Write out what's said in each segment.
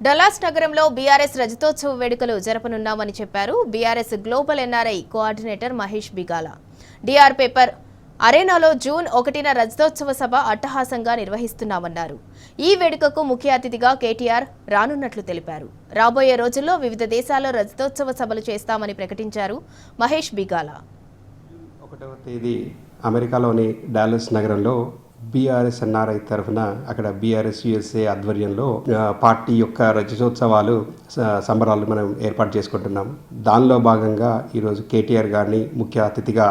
Dallas నగరంలో BRS రజతోత్సవ వేడుకలు జరపనున్నామని చెప్పారు BRS global NRI coordinator Mahesh Bigala. Dr Pepper అరేనాలో జూన్ 1న రజతోత్సవ సభ అట్టహాసంగా నిర్వహిస్తున్నామన్నారు. ఈ వేడుకకు ముఖ్య అతిథిగా కేటీఆర్ రానున్నట్లు తెలిపారు. రాబోయే రోజుల్లో వివిధ దేశాల్లో రజతోత్సవ సభలు చేస్తామని ప్రకటించారు మహేష్ బిగాల. 1వ తేదీ అమెరికాలోని డాలస్ నగరంలో బీఆర్ఎస్ ఎన్ఆర్ఐ తరఫున అక్కడ బీఆర్ఎస్ యుఎస్ఏ ఆధ్వర్యంలో పార్టీ యొక్క రజతోత్సవాలు సంబరాలు మనం ఏర్పాటు చేసుకుంటున్నాం. దానిలో భాగంగా ఈరోజు కేటీఆర్ గారిని ముఖ్య అతిథిగా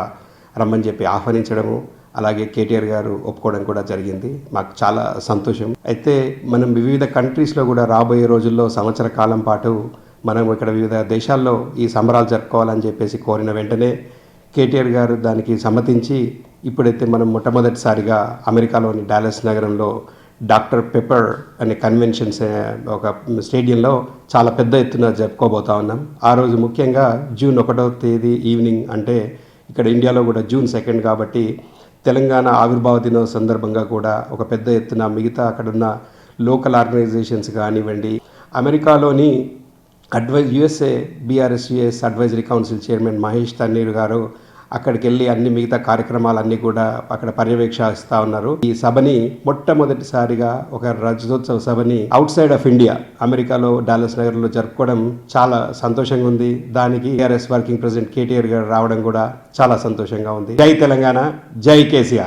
రమ్మని చెప్పి ఆహ్వానించడము, అలాగే కేటీఆర్ గారు ఒప్పుకోవడం కూడా జరిగింది. మాకు చాలా సంతోషం. అయితే మనం వివిధ కంట్రీస్లో కూడా రాబోయే రోజుల్లో సంవత్సర కాలం పాటు మనం ఇక్కడ వివిధ దేశాల్లో ఈ సంబరాలు జరుపుకోవాలని చెప్పేసి కోరిన వెంటనే కేటీఆర్ గారు దానికి సమ్మతించి ఇప్పుడైతే మనం మొట్టమొదటిసారిగా అమెరికాలోని డాలస్ నగరంలో డాక్టర్ పెప్పర్ అనే కన్వెన్షన్స్ ఒక స్టేడియంలో చాలా పెద్ద ఎత్తున జరుపుకోబోతా ఉన్నాం. ఆ రోజు ముఖ్యంగా జూన్ 1వ తేదీ ఈవినింగ్, అంటే ఇక్కడ ఇండియాలో కూడా జూన్ 2 కాబట్టి తెలంగాణ ఆవిర్భావ దినోత్సవం సందర్భంగా కూడా ఒక పెద్ద ఎత్తున మిగతా అక్కడున్న లోకల్ ఆర్గనైజేషన్స్ కానివ్వండి, అమెరికాలోని USA BRS US advisory council chairman Mahesh Tanniru గారు అక్కడికి వెళ్ళి అన్ని మిగతా కార్యక్రమాలన్నీ కూడా అక్కడ పర్యవేక్షిస్తూ ఉన్నారు. ఈ సభని మొట్టమొదటిసారిగా ఒక రజతోత్సవ సభని అవుట్ సైడ్ ఆఫ్ ఇండియా అమెరికాలో డాలస్ నగర్లో జరుపుకోవడం చాలా సంతోషంగా ఉంది. దానికి టీఆర్ఎస్ వర్కింగ్ ప్రెసిడెంట్ కేటీఆర్ గారు రావడం కూడా చాలా సంతోషంగా ఉంది. జై తెలంగాణ, జై కేసీఆర్.